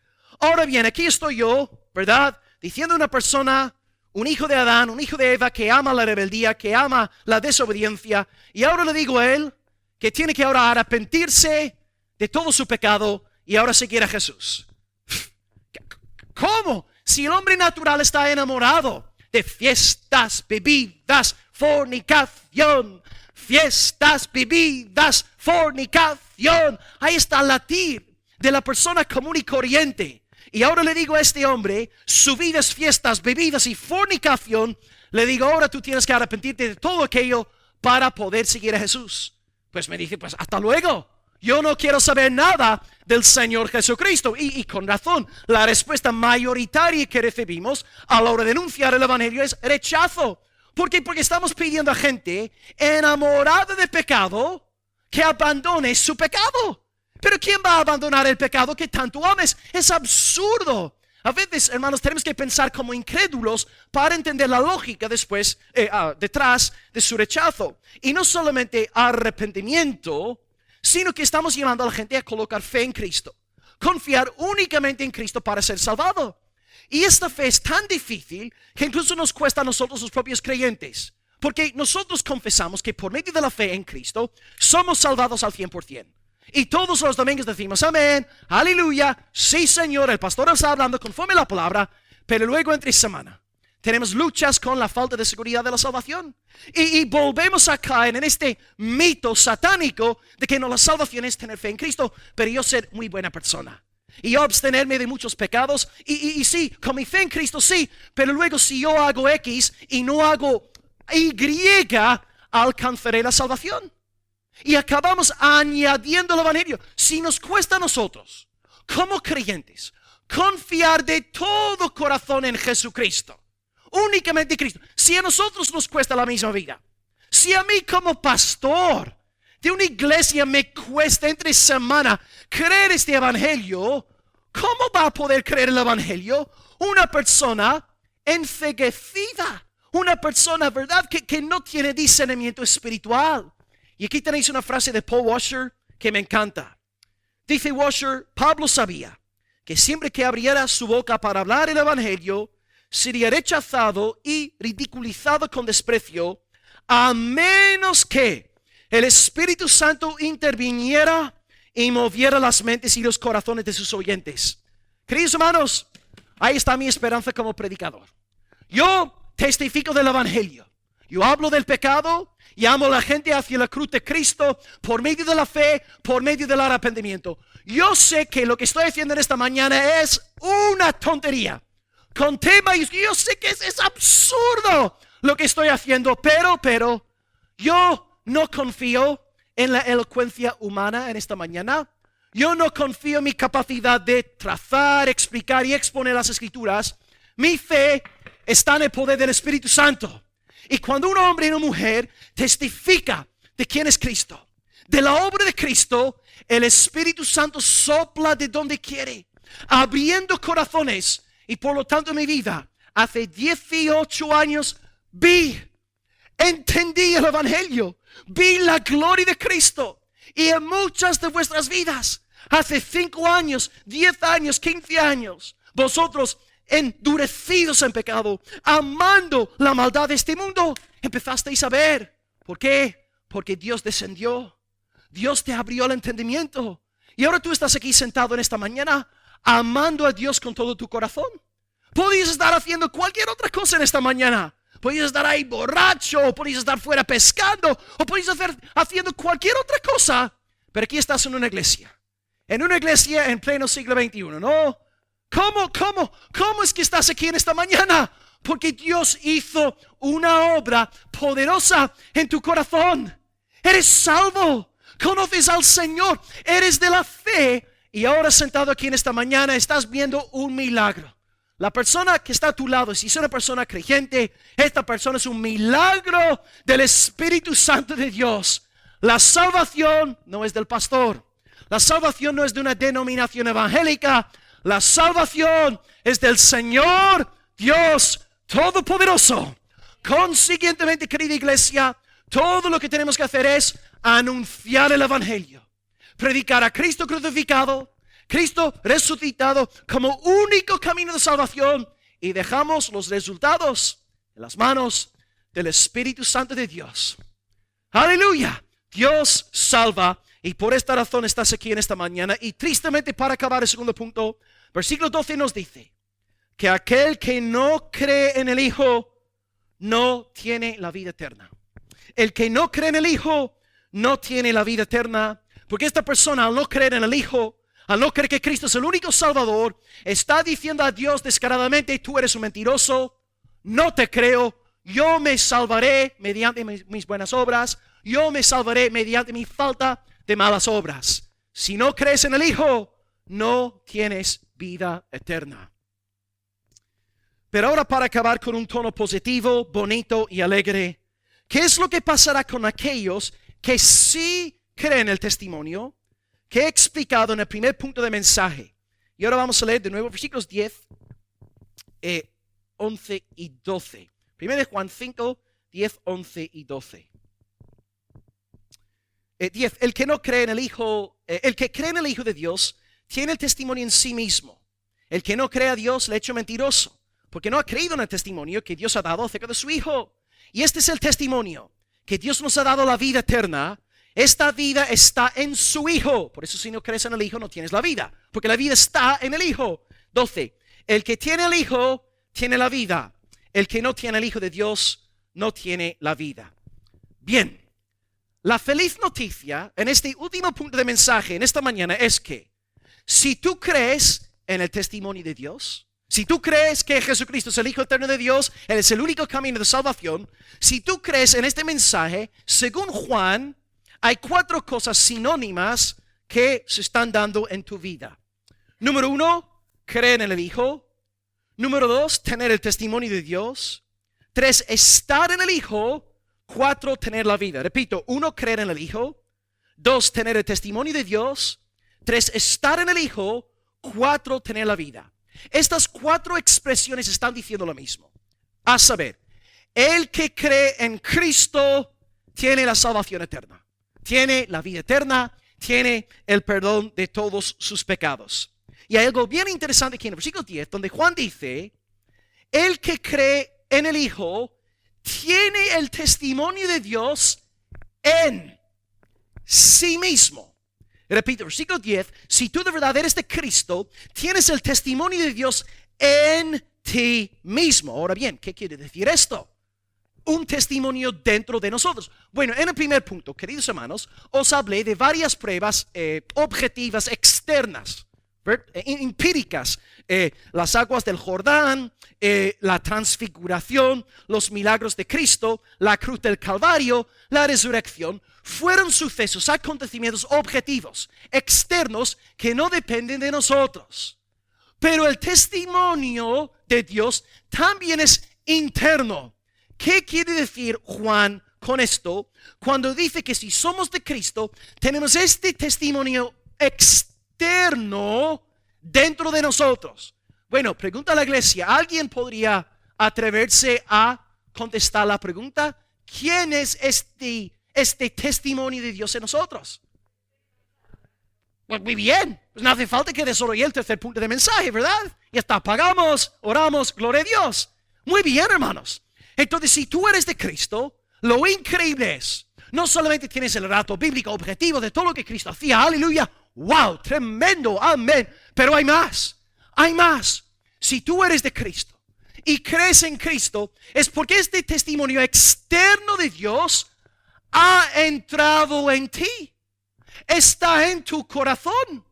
Ahora bien, aquí estoy yo, ¿verdad? Diciendo a una persona, un hijo de Adán, un hijo de Eva, que ama la rebeldía, que ama la desobediencia. Y ahora le digo a él que tiene que ahora arrepentirse de todo su pecado y ahora seguir a Jesús. ¿Cómo? Si el hombre natural está enamorado de fiestas, bebidas, fornicación, fiestas, bebidas, fornicación. Ahí está el latir de la persona común y corriente. Y ahora le digo a este hombre, su vida es fiestas, bebidas y fornicación. Le digo, ahora tú tienes que arrepentirte de todo aquello para poder seguir a Jesús. Pues me dice, pues hasta luego. Yo no quiero saber nada del Señor Jesucristo. Y con razón, la respuesta mayoritaria que recibimos a la hora de denunciar el Evangelio es rechazo. ¿Por qué? Porque estamos pidiendo a gente enamorada de pecado que abandone su pecado. Pero ¿quién va a abandonar el pecado que tanto ames? Es absurdo. A veces, hermanos, tenemos que pensar como incrédulos para entender la lógica detrás de su rechazo. Y no solamente arrepentimiento, sino que estamos llevando a la gente a colocar fe en Cristo. Confiar únicamente en Cristo para ser salvado. Y esta fe es tan difícil que incluso nos cuesta a nosotros los propios creyentes. Porque nosotros confesamos que por medio de la fe en Cristo somos salvados al 100%. Y todos los domingos decimos amén, aleluya, sí Señor, el pastor está hablando conforme a la palabra, pero luego entre semana tenemos luchas con la falta de seguridad de la salvación. Y volvemos a caer en este mito satánico de que no, la salvación es tener fe en Cristo, pero yo ser muy buena persona. Y yo abstenerme de muchos pecados. Y sí, con mi fe en Cristo sí, pero luego si yo hago X y no hago Y, alcanzaré la salvación. Y acabamos añadiendo el Evangelio. Si nos cuesta a nosotros, como creyentes, confiar de todo corazón en Jesucristo, únicamente Cristo, si a nosotros nos cuesta la misma vida, si a mí como pastor de una iglesia me cuesta entre semana creer este Evangelio, ¿cómo va a poder creer el Evangelio una persona enceguecida? Una persona, ¿verdad?, que no tiene discernimiento espiritual. Y aquí tenéis una frase de Paul Washer que me encanta. Dice Washer, Pablo sabía que siempre que abriera su boca para hablar el Evangelio, sería rechazado y ridiculizado con desprecio, a menos que el Espíritu Santo interviniera y moviera las mentes y los corazones de sus oyentes. Queridos hermanos, ahí está mi esperanza como predicador. Yo testifico del Evangelio. Yo hablo del pecado, llamo a la gente hacia la cruz de Cristo por medio de la fe, por medio del arrepentimiento. Yo sé que lo que estoy haciendo en esta mañana es una tontería. Con tema, yo sé que es absurdo lo que estoy haciendo, pero yo no confío en la elocuencia humana en esta mañana. Yo no confío en mi capacidad de trazar, explicar y exponer las Escrituras. Mi fe está en el poder del Espíritu Santo. Y cuando un hombre y una mujer testifica de quién es Cristo, de la obra de Cristo, el Espíritu Santo sopla de donde quiere, abriendo corazones. Y por lo tanto en mi vida, hace 18 años, entendí el Evangelio, vi la gloria de Cristo. Y en muchas de vuestras vidas, hace 5 años, 10 años, 15 años, vosotros endurecidos en pecado, amando la maldad de este mundo, empezasteis a ver ¿Por qué? Porque Dios descendió. Dios te abrió el entendimiento. Y ahora tú estás aquí sentado en esta mañana amando a Dios con todo tu corazón. Podías estar haciendo cualquier otra cosa en esta mañana. Podías estar ahí borracho, o podías estar fuera pescando, o podías estar haciendo cualquier otra cosa. Pero aquí estás en una iglesia. En una iglesia en pleno siglo XXI, ¿no? ¿Cómo es que estás aquí en esta mañana? Porque Dios hizo una obra poderosa en tu corazón. Eres salvo. Conoces al Señor. Eres de la fe. Y ahora sentado aquí en esta mañana estás viendo un milagro. La persona que está a tu lado, si es una persona creyente, esta persona es un milagro del Espíritu Santo de Dios. La salvación no es del pastor. La salvación no es de una denominación evangélica. La salvación es del Señor Dios Todopoderoso. Consiguientemente, querida iglesia, todo lo que tenemos que hacer es anunciar el evangelio. Predicar a Cristo crucificado, Cristo resucitado como único camino de salvación, y dejamos los resultados en las manos del Espíritu Santo de Dios. Aleluya. Dios salva, y por esta razón estás aquí en esta mañana. Y tristemente, para acabar el segundo punto, versículo 12 nos dice que aquel que no cree en el Hijo no tiene la vida eterna. El que no cree en el Hijo no tiene la vida eterna, porque esta persona, al no creer en el Hijo, al no creer que Cristo es el único Salvador, está diciendo a Dios descaradamente: tú eres un mentiroso, no te creo, yo me salvaré mediante mis buenas obras, yo me salvaré mediante mi falta de malas obras. Si no crees en el Hijo, no tienes vida eterna. Pero ahora, para acabar con un tono positivo, bonito y alegre, ¿qué es lo que pasará con aquellos que sí creen el testimonio que he explicado en el primer punto de mensaje? Y ahora vamos a leer de nuevo versículos 10, 11 y 12. 1 Juan 5, 10, 11 y 12. 10. El que no cree en el Hijo, el que cree en el Hijo de Dios tiene el testimonio en sí mismo. El que no cree a Dios le ha hecho mentiroso, porque no ha creído en el testimonio que Dios ha dado acerca de su Hijo. Y este es el testimonio, que Dios nos ha dado la vida eterna. Esta vida está en su Hijo. Por eso, si no crees en el Hijo, no tienes la vida, porque la vida está en el Hijo. 12. El que tiene el Hijo tiene la vida. El que no tiene el Hijo de Dios no tiene la vida. Bien, la feliz noticia en este último punto de mensaje en esta mañana es que si tú crees en el testimonio de Dios, si tú crees que Jesucristo es el Hijo eterno de Dios, Él es el único camino de salvación, si tú crees en este mensaje, según Juan, hay 4 cosas sinónimas que se están dando en tu vida. Número 1, creer en el Hijo. Número 2, tener el testimonio de Dios. 3, estar en el Hijo. 4, tener la vida. Repito: 1, creer en el Hijo. 2, tener el testimonio de Dios. 3, estar en el Hijo. 4, tener la vida. Estas 4 expresiones están diciendo lo mismo. A saber, el que cree en Cristo tiene la salvación eterna, tiene la vida eterna, tiene el perdón de todos sus pecados. Y hay algo bien interesante aquí en el versículo 10, donde Juan dice: el que cree en el Hijo tiene el testimonio de Dios en sí mismo. Repito, versículo 10, si tú de verdad eres de Cristo, tienes el testimonio de Dios en ti mismo. Ahora bien, ¿qué quiere decir esto? Un testimonio dentro de nosotros. Bueno, en el primer punto, queridos hermanos, os hablé de varias pruebas objetivas externas, empíricas, las aguas del Jordán, la transfiguración, los milagros de Cristo, la cruz del Calvario, la resurrección. Fueron sucesos, acontecimientos objetivos, externos, que no dependen de nosotros. Pero el testimonio de Dios también es interno. ¿Qué quiere decir Juan con esto? Cuando dice que si somos de Cristo, tenemos este testimonio externo dentro de nosotros. Bueno, pregunta a la iglesia. ¿Alguien podría atreverse a contestar la pregunta? ¿Quién es este testimonio de Dios en nosotros? Pues muy bien, pues no hace falta que desarrolle el tercer punto de mensaje, ¿verdad? Ya está, pagamos, oramos, gloria a Dios. Muy bien, hermanos. Entonces, si tú eres de Cristo, lo increíble es, no solamente tienes el relato bíblico objetivo de todo lo que Cristo hacía, aleluya, wow, tremendo, amén, pero hay más, hay más. Si tú eres de Cristo y crees en Cristo, es porque este testimonio externo de Dios ha entrado en ti, está en tu corazón.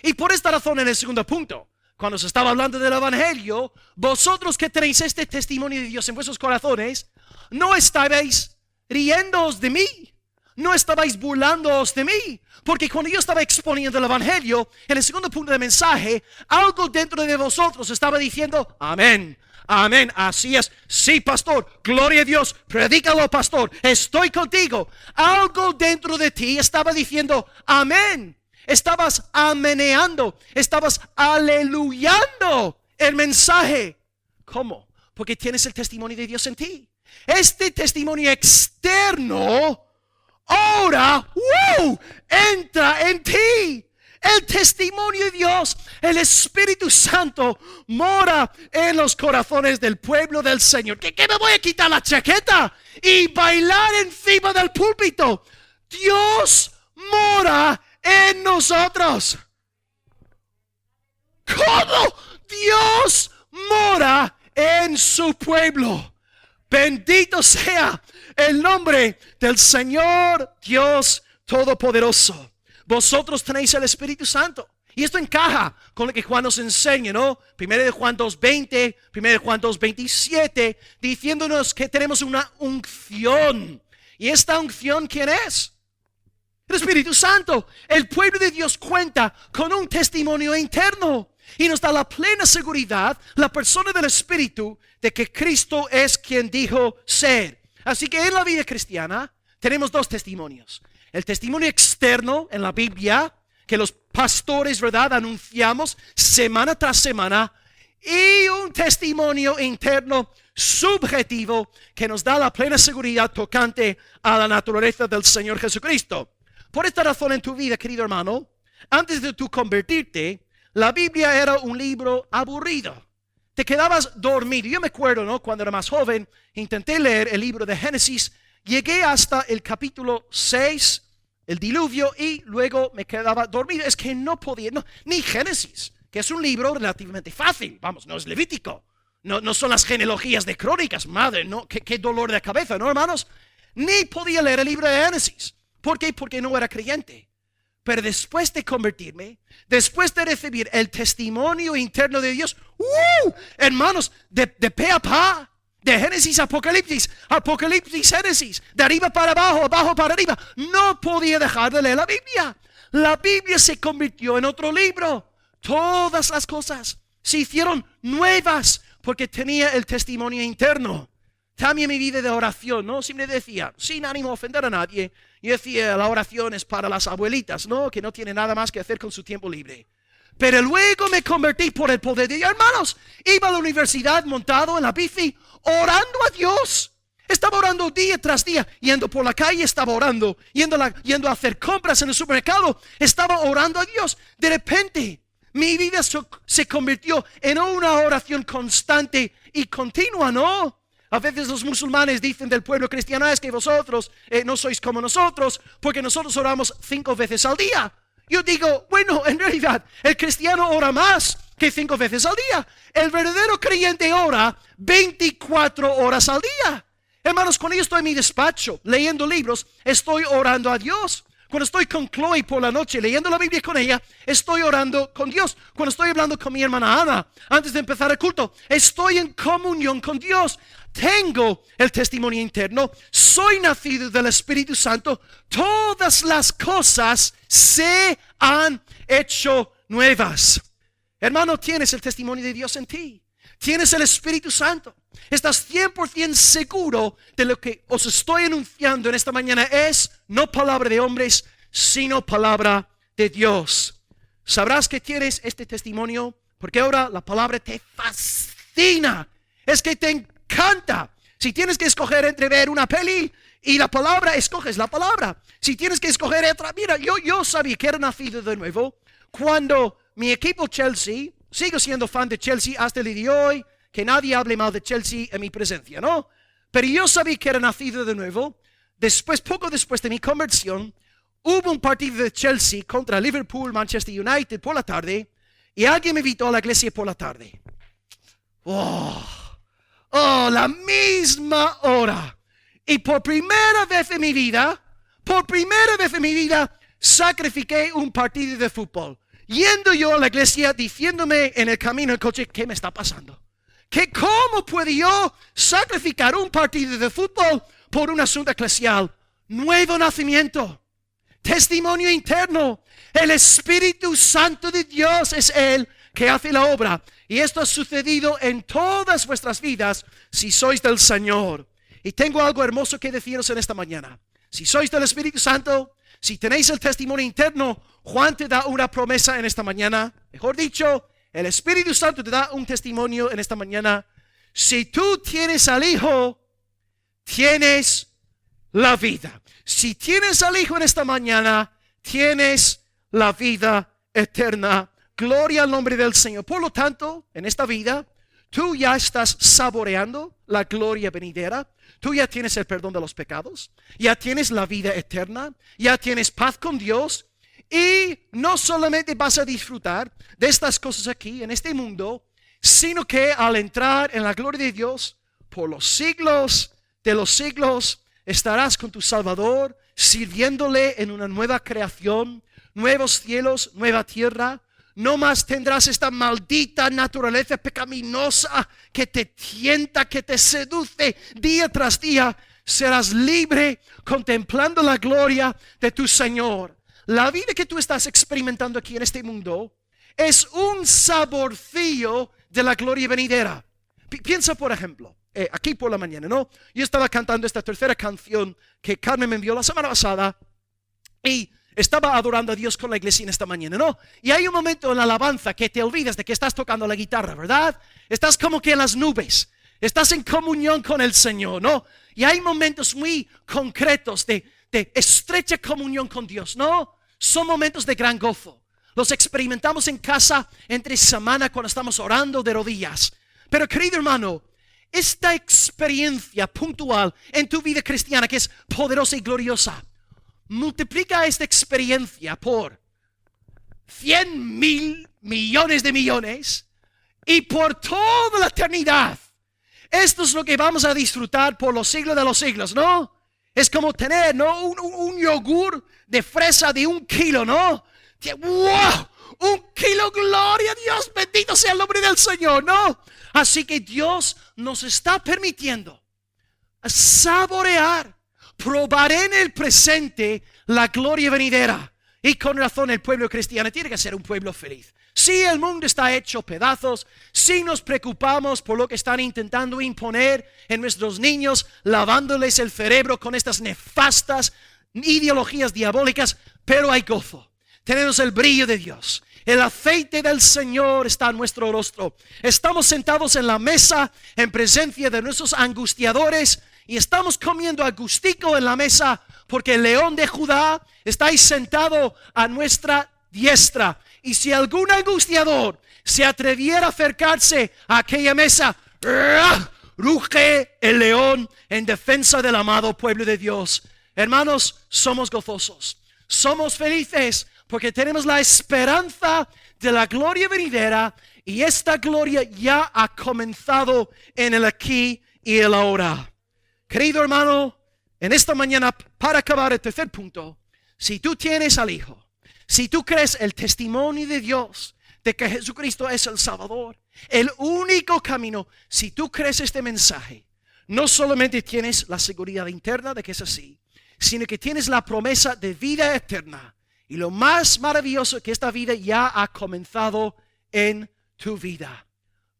Y por esta razón, en el segundo punto, cuando se estaba hablando del evangelio, vosotros que tenéis este testimonio de Dios en vuestros corazones, no estabais riéndoos de mí, no estabais burlándoos de mí, porque cuando yo estaba exponiendo el evangelio, en el segundo punto del mensaje, algo dentro de vosotros estaba diciendo, amén, amén, así es, sí, pastor, gloria a Dios, predícalo, pastor, estoy contigo. Algo dentro de ti estaba diciendo, amén. Estabas ameneando, estabas aleluyando el mensaje. ¿Cómo? Porque tienes el testimonio de Dios en ti. Este testimonio externo ahora entra en ti. El testimonio de Dios, el Espíritu Santo mora en los corazones del pueblo del Señor. ¿Qué me voy a quitar la chaqueta y bailar encima del púlpito? Dios mora en nosotros. ¿Cómo? Dios mora en su pueblo. Bendito sea el nombre del Señor Dios Todopoderoso. Vosotros tenéis el Espíritu Santo. Y esto encaja con lo que Juan nos enseña, ¿no? 1 de Juan 2:20, 1 de Juan 2:27, diciéndonos que tenemos una unción. ¿Y esta unción quién es? El Espíritu Santo. El pueblo de Dios cuenta con un testimonio interno y nos da la plena seguridad, la persona del Espíritu, de que Cristo es quien dijo ser. Así que en la vida cristiana tenemos dos testimonios. El testimonio externo en la Biblia, que los pastores, ¿verdad?, anunciamos semana tras semana, y un testimonio interno subjetivo que nos da la plena seguridad tocante a la naturaleza del Señor Jesucristo. Por esta razón en tu vida, querido hermano, antes de tu convertirte, la Biblia era un libro aburrido. Te quedabas dormido. Yo me acuerdo, ¿no?, cuando era más joven, intenté leer el libro de Génesis. Llegué hasta el capítulo 6, el diluvio, y luego me quedaba dormido. Es que no podía, ni Génesis, que es un libro relativamente fácil. Vamos, no es Levítico. No son las genealogías de Crónicas. Madre, no, qué dolor de cabeza, ¿no, hermanos? Ni podía leer el libro de Génesis. ¿Por qué? Porque no era creyente. Pero después de convertirme, después de recibir el testimonio interno de Dios, hermanos, de pe a pa, de Génesis a Apocalipsis, Apocalipsis, Génesis, de arriba para abajo, abajo para arriba, no podía dejar de leer la Biblia. La Biblia se convirtió en otro libro. Todas las cosas se hicieron nuevas porque tenía el testimonio interno. También mi vida de oración, ¿no? Siempre decía, sin ánimo a ofender a nadie, yo decía, la oración es para las abuelitas, ¿no?, que no tienen nada más que hacer con su tiempo libre. Pero luego me convertí por el poder de Dios, hermanos. Iba a la universidad montado en la bici, orando a Dios. Estaba orando día tras día, yendo por la calle, estaba orando, yendo a hacer compras en el supermercado, estaba orando a Dios. De repente, mi vida se convirtió en una oración constante y continua, ¿no? A veces los musulmanes dicen del pueblo cristiano, es que vosotros no sois como nosotros, porque nosotros oramos 5 veces al día. Yo digo, bueno, en realidad el cristiano ora más que 5 veces al día. El verdadero creyente ora 24 horas al día. Hermanos, cuando yo estoy en mi despacho leyendo libros, estoy orando a Dios. Cuando estoy con Chloe por la noche leyendo la Biblia con ella, estoy orando con Dios. Cuando estoy hablando con mi hermana Ana, antes de empezar el culto, estoy en comunión con Dios. Tengo el testimonio interno, soy nacido del Espíritu Santo. Todas las cosas se han hecho nuevas. Hermano, tienes el testimonio de Dios en ti. Tienes el Espíritu Santo. Estás 100% seguro de lo que os estoy anunciando en esta mañana es no palabra de hombres, sino palabra de Dios. Sabrás que tienes este testimonio porque ahora la palabra te fascina. Es que te encanta. Si tienes que escoger entre ver una peli y la palabra, escoges la palabra. Si tienes que escoger otra, mira, yo sabía que era nacido de nuevo cuando mi equipo Chelsea, sigo siendo fan de Chelsea hasta el día de hoy, que nadie hable mal de Chelsea en mi presencia, ¿no? Pero yo sabía que era nacido de nuevo. Después, poco después de mi conversión, hubo un partido de Chelsea contra Liverpool, Manchester United por la tarde, y alguien me invitó a la iglesia por la tarde. La misma hora. Y por primera vez en mi vida, sacrifiqué un partido de fútbol. Yendo yo a la iglesia, diciéndome en el camino del coche, ¿qué me está pasando? ¿Cómo puedo yo sacrificar un partido de fútbol por un asunto eclesial? Nuevo nacimiento, testimonio interno. El Espíritu Santo de Dios es Él que hace la obra. Y esto ha sucedido en todas vuestras vidas si sois del Señor. Y tengo algo hermoso que deciros en esta mañana. Si sois del Espíritu Santo, si tenéis el testimonio interno, Juan te da una promesa en esta mañana. Mejor dicho, el Espíritu Santo te da un testimonio en esta mañana. Si tú tienes al Hijo, tienes la vida. Si tienes al Hijo en esta mañana, tienes la vida eterna. Gloria al nombre del Señor. Por lo tanto, en esta vida, tú ya estás saboreando la gloria venidera. Tú ya tienes el perdón de los pecados. Ya tienes la vida eterna. Ya tienes paz con Dios. Y no solamente vas a disfrutar de estas cosas aquí, en este mundo, sino que al entrar en la gloria de Dios, por los siglos de los siglos, estarás con tu Salvador, sirviéndole en una nueva creación, nuevos cielos, nueva tierra. No más tendrás esta maldita naturaleza pecaminosa que te tienta, que te seduce día tras día. Serás libre contemplando la gloria de tu Señor. La vida que tú estás experimentando aquí en este mundo es un saborcillo de la gloria venidera. Piensa, por ejemplo, aquí por la mañana, ¿no? Yo estaba cantando esta tercera canción que Carmen me envió la semana pasada y estaba adorando a Dios con la iglesia en esta mañana, ¿no? Y hay un momento en la alabanza que te olvidas de que estás tocando la guitarra, ¿verdad? Estás como que en las nubes. Estás en comunión con el Señor, ¿no? Y hay momentos muy concretos de estrecha comunión con Dios, ¿no? Son momentos de gran gozo. Los experimentamos en casa entre semana cuando estamos orando de rodillas. Pero querido hermano, esta experiencia puntual en tu vida cristiana que es poderosa y gloriosa, multiplica esta experiencia por 100,000 millones de millones y por toda la eternidad. Esto es lo que vamos a disfrutar por los siglos de los siglos, ¿no? Es como tener, ¿no? un yogur de fresa de 1 kilo, ¿no? ¡Wow! 1 kilo, gloria a Dios, bendito sea el nombre del Señor, ¿no? Así que Dios nos está permitiendo saborear, probar en el presente la gloria venidera. Y con razón el pueblo cristiano tiene que ser un pueblo feliz. Si el mundo está hecho pedazos, si nos preocupamos por lo que están intentando imponer en nuestros niños, lavándoles el cerebro con estas nefastas ideologías diabólicas, pero hay gozo. Tenemos el brillo de Dios. El aceite del Señor está en nuestro rostro. Estamos sentados en la mesa en presencia de nuestros angustiadores y estamos comiendo a gustico en la mesa porque el león de Judá está ahí sentado a nuestra diestra. Y si algún angustiador se atreviera a acercarse a aquella mesa, ruge el león en defensa del amado pueblo de Dios. Hermanos, somos gozosos, somos felices porque tenemos la esperanza de la gloria venidera y esta gloria ya ha comenzado en el aquí y el ahora. Querido hermano, en esta mañana, para acabar el tercer punto, si tú tienes al Hijo, si tú crees el testimonio de Dios de que Jesucristo es el Salvador, el único camino, si tú crees este mensaje, no solamente tienes la seguridad interna de que es así, sino que tienes la promesa de vida eterna. Y lo más maravilloso es que esta vida ya ha comenzado en tu vida.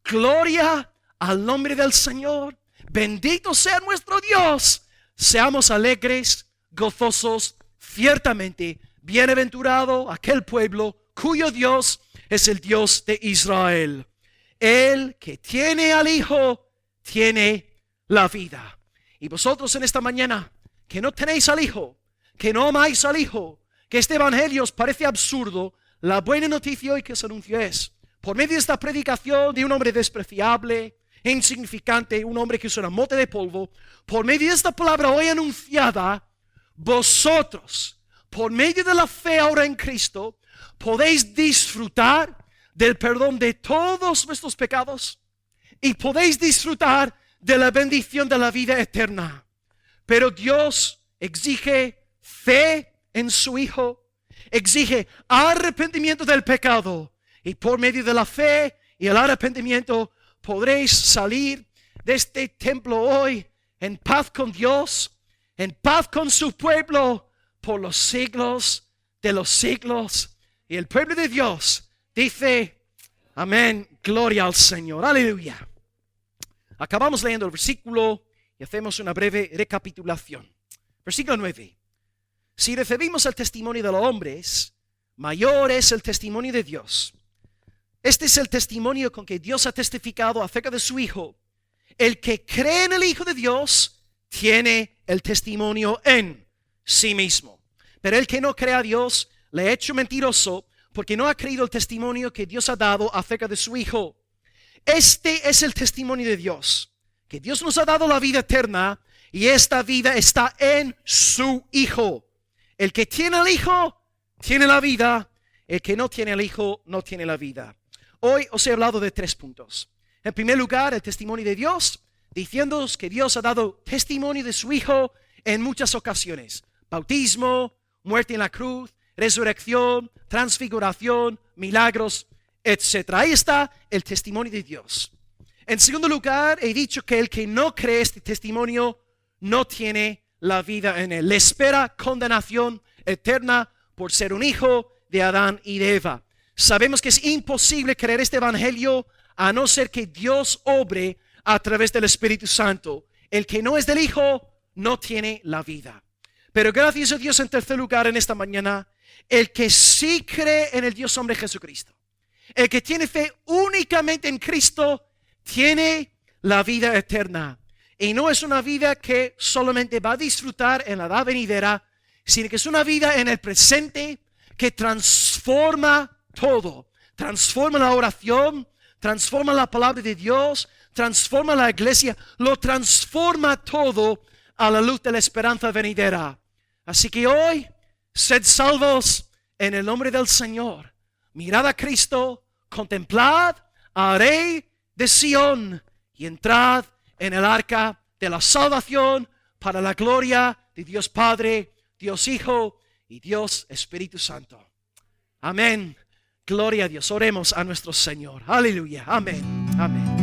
Gloria al nombre del Señor. Bendito sea nuestro Dios. Seamos alegres, gozosos, ciertamente. Bienaventurado aquel pueblo cuyo Dios es el Dios de Israel. El que tiene al Hijo tiene la vida. Y vosotros en esta mañana que no tenéis al Hijo, que no amáis al Hijo, que este evangelio os parece absurdo, la buena noticia hoy que os anuncio es, por medio de esta predicación de un hombre despreciable, insignificante, un hombre que usa una mota de polvo, por medio de esta palabra hoy anunciada, vosotros, por medio de la fe ahora en Cristo, podéis disfrutar del perdón de todos vuestros pecados y podéis disfrutar de la bendición de la vida eterna. Pero Dios exige fe en su Hijo, exige arrepentimiento del pecado, y por medio de la fe y el arrepentimiento podréis salir de este templo hoy en paz con Dios, en paz con su pueblo por los siglos de los siglos. Y el pueblo de Dios dice amén, gloria al Señor, aleluya. Acabamos leyendo el versículo y hacemos una breve recapitulación. Versículo 9. Si recibimos el testimonio de los hombres, mayor es el testimonio de Dios. Este es el testimonio con que Dios ha testificado acerca de su Hijo. El que cree en el Hijo de Dios tiene el testimonio en sí mismo. Pero el que no cree a Dios le ha hecho mentiroso, porque no ha creído el testimonio que Dios ha dado acerca de su Hijo. Este es el testimonio de Dios, que Dios nos ha dado la vida eterna y esta vida está en su Hijo. El que tiene al Hijo tiene la vida, el que no tiene al Hijo no tiene la vida. Hoy os he hablado de 3 puntos. En primer lugar, el testimonio de Dios, diciéndoos que Dios ha dado testimonio de su Hijo en muchas ocasiones. Bautismo, muerte en la cruz, resurrección, transfiguración, milagros, etc. Ahí está el testimonio de Dios. En segundo lugar, he dicho que el que no cree este testimonio no tiene la vida en él. Le espera condenación eterna por ser un hijo de Adán y de Eva. Sabemos que es imposible creer este evangelio a no ser que Dios obre a través del Espíritu Santo. El que no es del Hijo no tiene la vida. Pero gracias a Dios, en tercer lugar, en esta mañana, el que sí cree en el Dios hombre Jesucristo, el que tiene fe únicamente en Cristo, tiene la vida eterna. Y no es una vida que solamente va a disfrutar en la edad venidera, sino que es una vida en el presente que transforma todo. Transforma la oración, transforma la palabra de Dios, transforma la iglesia, lo transforma todo a la luz de la esperanza venidera. Así que hoy, sed salvos en el nombre del Señor. Mirad a Cristo, contemplad al Rey de Sión y entrad en el arca de la salvación para la gloria de Dios Padre, Dios Hijo y Dios Espíritu Santo. Amén. Gloria a Dios. Oremos a nuestro Señor. Aleluya. Amén. Amén.